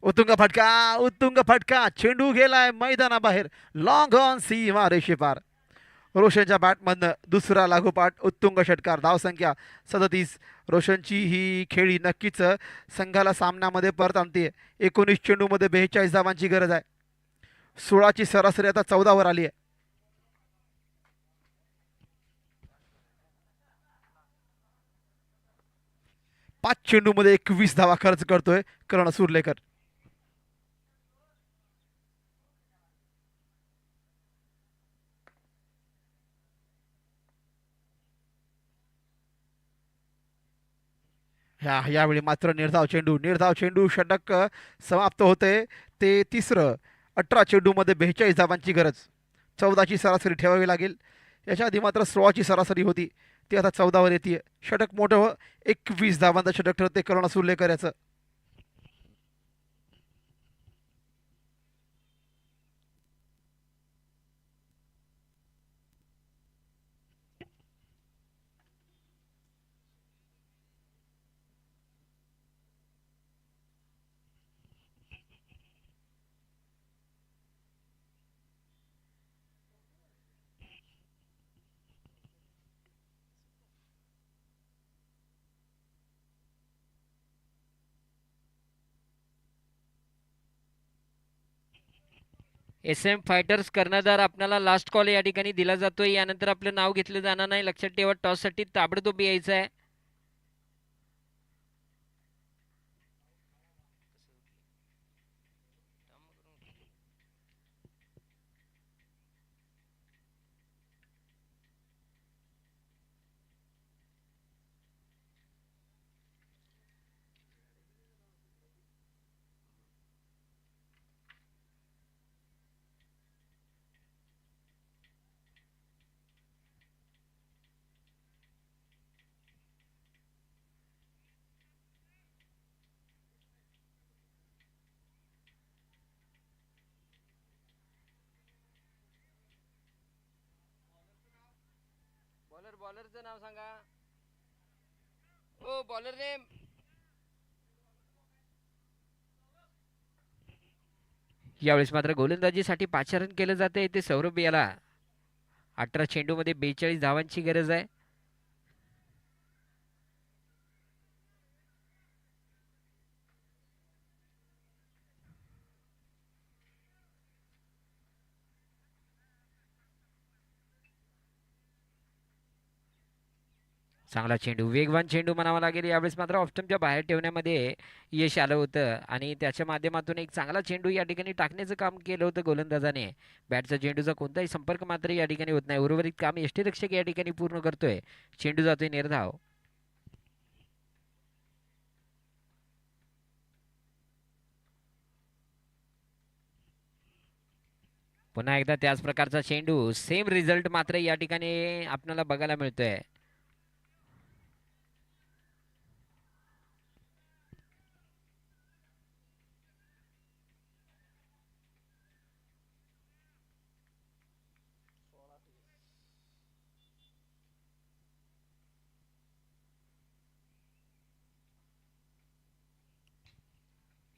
उत्तुंग फटका. चेंडू गेलाय मैदानाबाहेर. लॉंग ऑन सीमा रेषेपार. रोशनच्या बॅटमधनं दुसरा लागोपाठ उत्तुंग षटकार. धावसंख्या 37. रोशनची ही खेळी नक्कीच संघाला सामन्यामध्ये परत आणते. 19 चेंडूमध्ये 42 धावांची गरज आहे. 16ची सरासरी आता 14 वर आली आहे. 5 चेंडूमध्ये 21 धावा खर्च करतोय कर्ण सुर्लेकर. यावेळी मात्र निर्धाव चेंडू षटक समाप्त होते. ते तिसरं. 18 चेंडूमध्ये 42 धावांची गरज. 14ची सरासरी ठेवावी लागेल. याच्या आधी मात्र 16ची सरासरी होती, ती आता 14वर येते. षटक मोठं 21 धावांचं षटक ठरते कर्ण सुर्लेकर याचं. SM फायटर्स कर्णधार आपल्याला लास्ट कॉल या ठिकाणी दिला जातोय. यानंतर आपलं नाव घेतलं जाणार नाही, लक्षात ठेवा. टॉससाठी ताबडतोब यायचं आहे. बॉलरचं नाव सांगा. ओ बॉलर नेम. यावेळेस मात्र गोलंदाजीसाठी पाचारण केलं जाते ते सौरभ याला. 18 चेंडूमध्ये 42 धावांची गरज आहे. चांगला चेंडू, वेगवान चेंडू म्हणावा लागेल. यावेळेस मात्र ऑप्शनच्या बाहेर ठेवण्यामध्ये यश आलं होतं आणि त्याच्या माध्यमातून एक चांगला चेंडू या ठिकाणी टाकण्याचं काम केलं होतं गोलंदाजाने. बॅटचा चेंडूचा कोणताही संपर्क मात्र या ठिकाणी होत नाही. उर्वरित काम यष्टीरक्षक या ठिकाणी पूर्ण करतोय. चेंडू जातोय निर्धाव. पुन्हा एकदा त्याच प्रकारचा चेंडू, सेम रिझल्ट मात्र या ठिकाणी आपल्याला बघायला मिळतोय.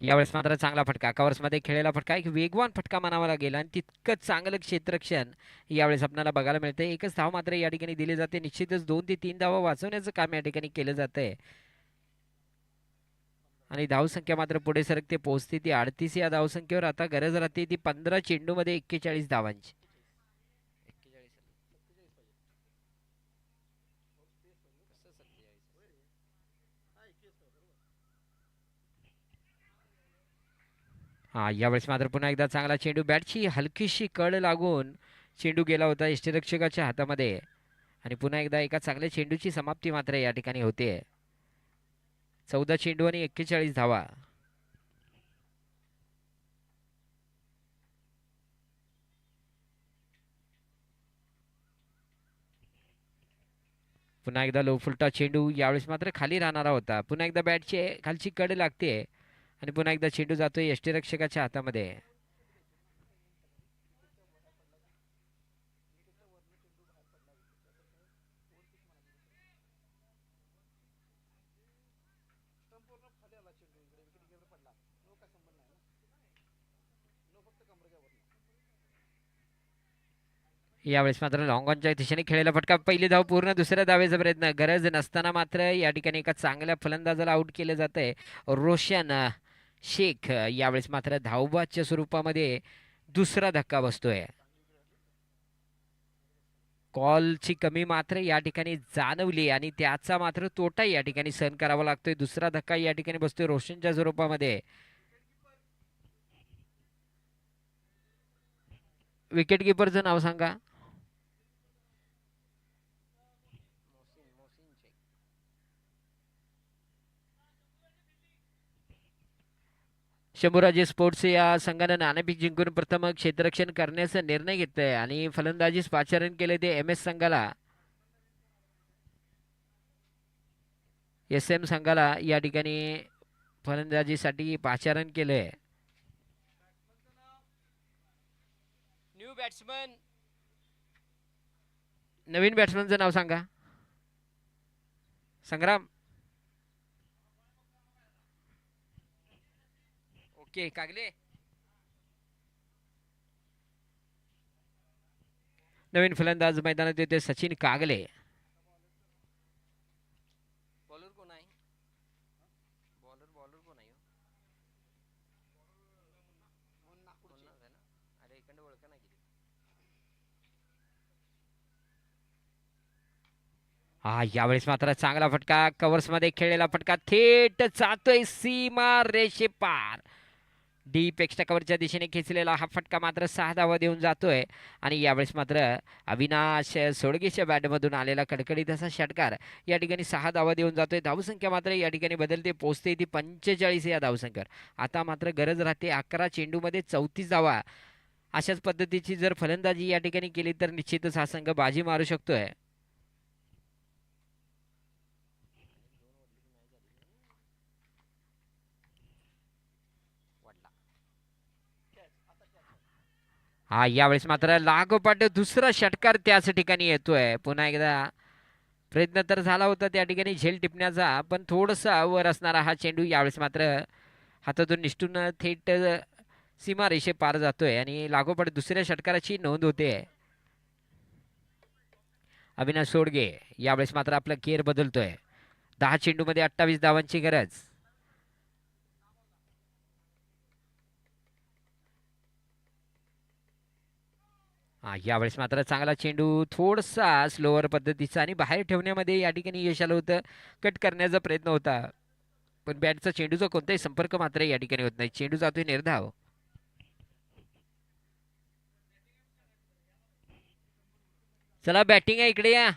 यावेळेस मात्र चांगला फटका, कव्हर्समध्ये खेळलेला फटका, एक वेगवान फटका म्हणावा लागेल आणि तितकंच चांगलं क्षेत्ररक्षण यावेळेस आपल्याला बघायला मिळतंय. एकच धाव मात्र या ठिकाणी दिली जाते. निश्चितच 2 ते 3 धावा वाचवण्याचं काम या ठिकाणी केलं जातंय आणि धावसंख्या मात्र पुढे सरकते, पोहोचते ती 38 या धावसंख्येवर. आता गरज राहते ती 15 चेंडूमध्ये 41 धावांची. हा, यावेळेस मात्र पुन्हा एकदा चांगला चेंडू, बॅटची हलकीशी कड लागून चेंडू गेला होता यष्टीरक्षकाच्या हातामध्ये आणि पुन्हा एकदा एका चांगल्या चेंडूची समाप्ती मात्र या ठिकाणी होते. 14 चेंडू आणि 41 धावा. पुन्हा एकदा लो फुलटा चेंडू, यावेळेस मात्र खाली राहणारा होता. पुन्हा एकदा बॅटची खालची कड लागते आणि पुन्हा एकदा चेंडू जातोय यष्टीरक्षकाच्या हातामध्ये. यावेळेस मात्र लॉंग ऑनच्या दिशेने खेळलेला फटका, पहिली धाव पूर्ण, दुसऱ्या धावेचा प्रयत्न, गरज नसताना मात्र या ठिकाणी एका चांगल्या फलंदाजाला आउट केलं जात आहे. रोशन शेख यावेळेस मात्र धावबादच्या स्वरूपामध्ये दुसरा धक्का बसतोय. कॉलची कमी मात्र या ठिकाणी जाणवली आणि त्याचा मात्र तोटा या ठिकाणी सहन करावा लागतोय. दुसरा धक्का या ठिकाणी बसतोय रोशनच्या स्वरूपामध्ये. विकेट किपरचं नाव सांगा. शंभूराजे स्पोर्ट्स या संघानं नाणेफेक जिंकून प्रथम क्षेत्ररक्षण करण्याचा निर्णय घेतलाय आणि फलंदाजीस पाचारण केले ते एम एस संघाला. एस एम संघाला या ठिकाणी फलंदाजीसाठी पाचारण केलंय. न्यू बॅट्समन, नवीन बॅट्समनचं नाव सांगा. संग्राम. ओके कागले. नवीन फलंदाज मैदानात येते सचिन कागले. बॉलर कोण आहे? बॉलर कोण आहे? अरे इकडे ओळखा नाही. हा यावेळेस मात्र चांगला फटका, कव्हर्स मध्ये खेळलेला फटका थेट जातोय सीमा रेषे पार. डीप एक्स्ट्रा कव्हरच्या दिशेने खेचलेला हा फटका मात्र 6 धावा देऊन जातोय. आणि यावेळेस मात्र अविनाश सोडगेच्या बॅटमधून आलेला कडकडीत असा षटकार या ठिकाणी 6 धावा देऊन जातोय. धावसंख्या मात्र या ठिकाणी बदलते, पोहोचते ती 45 या धावसंख्येवर. आता मात्र गरज राहते 11 चेंडूमध्ये 34 धावा. अशाच पद्धतीची जर फलंदाजी या ठिकाणी केली तर निश्चितच हा संघ बाजी मारू शकतोय. हा यावेळेस मात्र लागोपाठ दुसरा षटकार त्याच ठिकाणी येतोय. पुन्हा एकदा प्रयत्न तर झाला होता त्या ठिकाणी झेल टिपण्याचा, पण थोडासा वर असणारा हा चेंडू यावेळेस मात्र हातातून निष्ठून थेट सीमा रेषे पार जातोय आणि लागोपाठ दुसऱ्या षटकाराची नोंद होते. अविनाश सोडगे यावेळेस मात्र आपला केअर बदलतोय. 10 चेंडूमध्ये 28 धावांची गरज. हा यावेळेस मात्र चांगला चेंडू थोडासा स्लोअर पद्धतीचा आणि बाहेर ठेवण्यामध्ये या ठिकाणी यश आलं होतं. कट करण्याचा प्रयत्न होता पण बॅटचा चेंडूचा कोणताही संपर्क मात्र या ठिकाणी होत नाही. चेंडू जातोय निर्धाव. चला बॅटिंग आहे, इकडे या.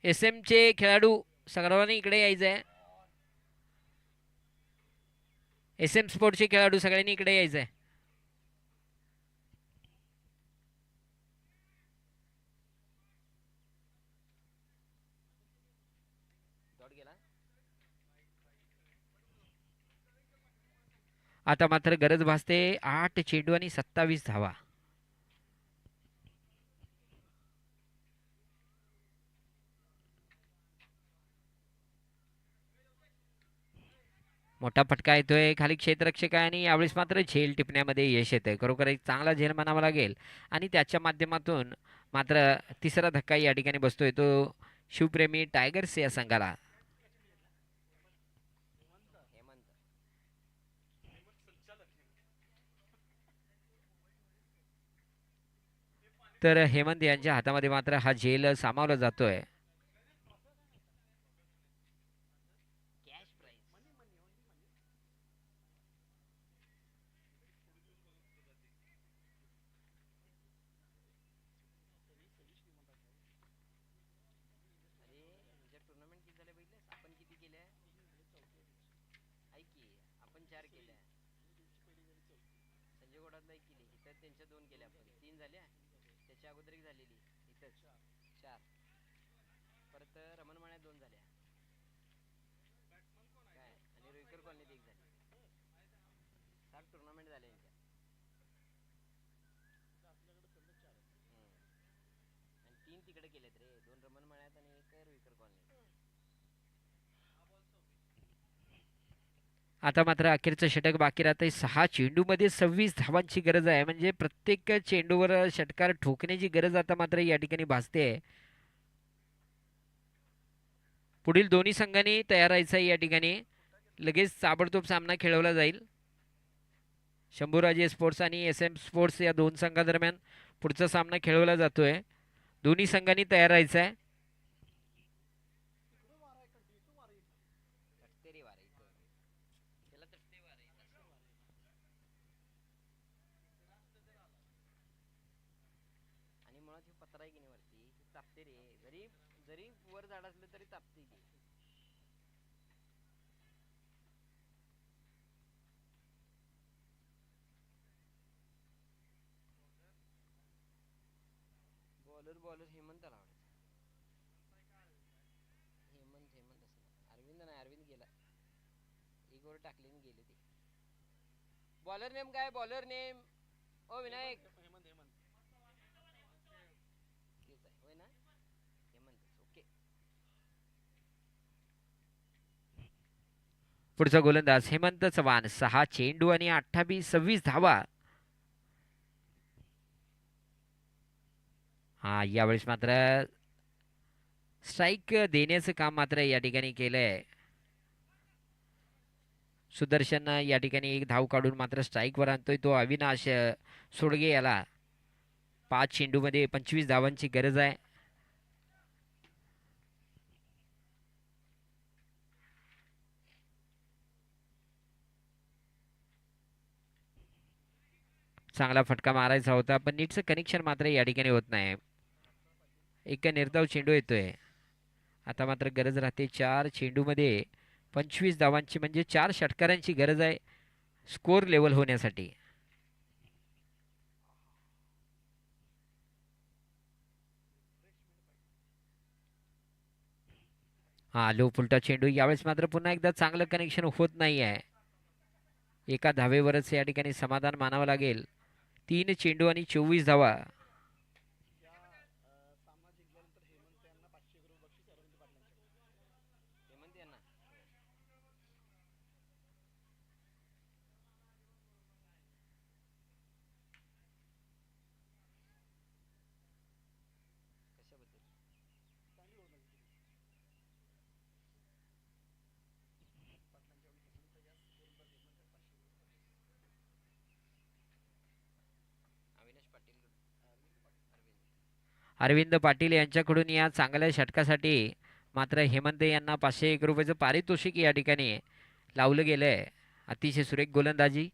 एस एम चे खेळाडू सगळ्यांनी इकडे यायचंय. एस एम स्पोर्टचे खेळाडू सगळ्यांनी इकडे यायचंय. आता मात्र गरज भासते 8 चेंडू आणि 27 धावा. मोठा फटका येतोय, खाली क्षेत्ररक्षक आहे आणि यावेळेस मात्र झेल टिपण्यामध्ये यश येतंय. खरोखर एक चांगला झेल म्हणावा लागेल आणि त्याच्या माध्यमातून मात्र तिसरा धक्का या ठिकाणी बसतोय तो शिवप्रेमी टायगर्स या संघाला. तर हेमंत यांच्या हातामध्ये मात्र हा झेल सामावला जातोय. आता मात्र अखेरचं षटक बाकी राहतंय. 6 चेंडूमध्ये 26 धावांची गरज आहे, म्हणजे प्रत्येक चेंडूवर षटकार ठोकण्याची गरज आता मात्र या ठिकाणी भासते. पुढील दोन्ही संघांनी तयार राहायचं या ठिकाणी. लगेच ताबडतोब सामना खेळवला जाईल. शंभूराजे स्पोर्ट्स आणि एस एम स्पोर्ट्स या दोन संघादरम्यान पुढचा सामना खेळवला जातोय. दोन्ही संघांनी तयार राहायचं आहे. बॉलर हेमंत आला हेमंत अरविंद नाही अरविंद गेला एक ओव्हर टाकली आणि गेले ते. बॉलर नेम काय बॉलर नेम ओ विनायक हेमंत तेच आहे होय ना हेमंत ओके. पुढचा गोलंदाज हेमंत चव्हाण 6 चेंडू आणि 26 धावा. हा यावेळेस मात्र स्ट्राईक देण्याचं काम मात्र या ठिकाणी केलंय. सुदर्शन या ठिकाणी एक धाव काढून मात्र स्ट्राईकवर आणतोय तो अविनाश सोडगे याला. 5 चेंडूमध्ये 25 धावांची गरज आहे. चांगला फटका मारायचा होता पण नीटचं कनेक्शन मात्र या ठिकाणी होत नाही. एक निर्धाव चेंडू येतोय. आता मात्र गरज राहते 4 चेंडूमध्ये 25 धावांची म्हणजे 4 षटकारांची गरज आहे स्कोर लेवल होण्यासाठी. हा लो फुलटा चेंडू यावेळेस मात्र पुन्हा एकदा चांगलं कनेक्शन होत नाही आहे. एका धावेवरच या ठिकाणी समाधान मानावं लागेल. 3 चेंडू आणि 24 धावा. हेमंत यांना कशाबद्दल अविनाश पाटील अरविंद पाटील यांच्याकडून या चांगल्या षटकासाठी मात्र हेमंत यांना 501 रुपयाचं पारितोषिक या ठिकाणी लावलं गेलंय. अतिशय सुरेख गोलंदाजी.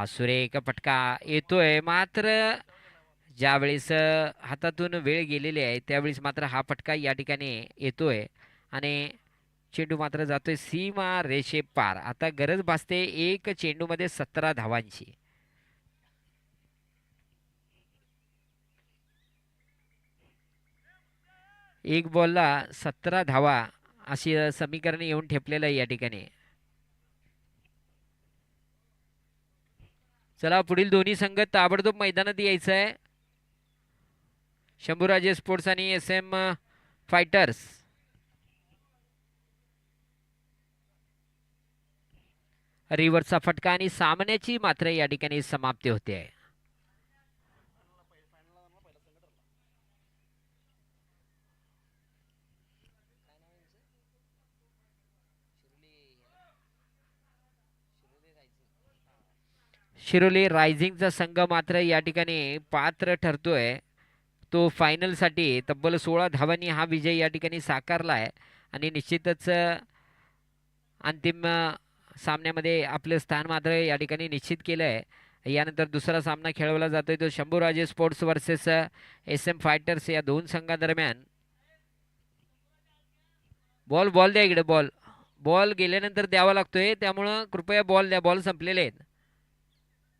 सुरेख फटका येतोय मात्र ज्यावेळेस हातातून वेळ गेलेली आहे त्यावेळेस मात्र हा फटका या ठिकाणी येतोय आणि चेंडू मात्र जातोय सीमा रेषे पार. आता गरज भासते 1 चेंडूमध्ये 17 धावांची. एक बॉलला 17 धावा अशी समीकरण येऊन ठेपलेलं आहे या ठिकाणी. चला पुढील दोन्ही संघ ताबडतोब मैदानात यायचं आहे. शंभूराजे स्पोर्ट्स आणि SM फायटर्स. रिव्हर्सचा फटका आणि सामन्याची मात्र या ठिकाणी समाप्ती होते आहे. शिरोली रायझिंगचा संघ मात्र या ठिकाणी पात्र ठरतोय तो फायनलसाठी. तब्बल 16 धावांनी हा विजय या ठिकाणी साकारला आहे आणि निश्चितच अंतिम सामन्यामध्ये आपलं स्थान मात्र या ठिकाणी निश्चित केलं आहे. यानंतर दुसरा सामना खेळवला जातोय तो Shambhuraje sports versus SM fighters या दोन संघांदरम्यान. बॉल द्या इकडे. बॉल गेल्यानंतर द्यावा लागतोय त्यामुळं कृपया बॉल द्या. बॉल संपलेले आहेत.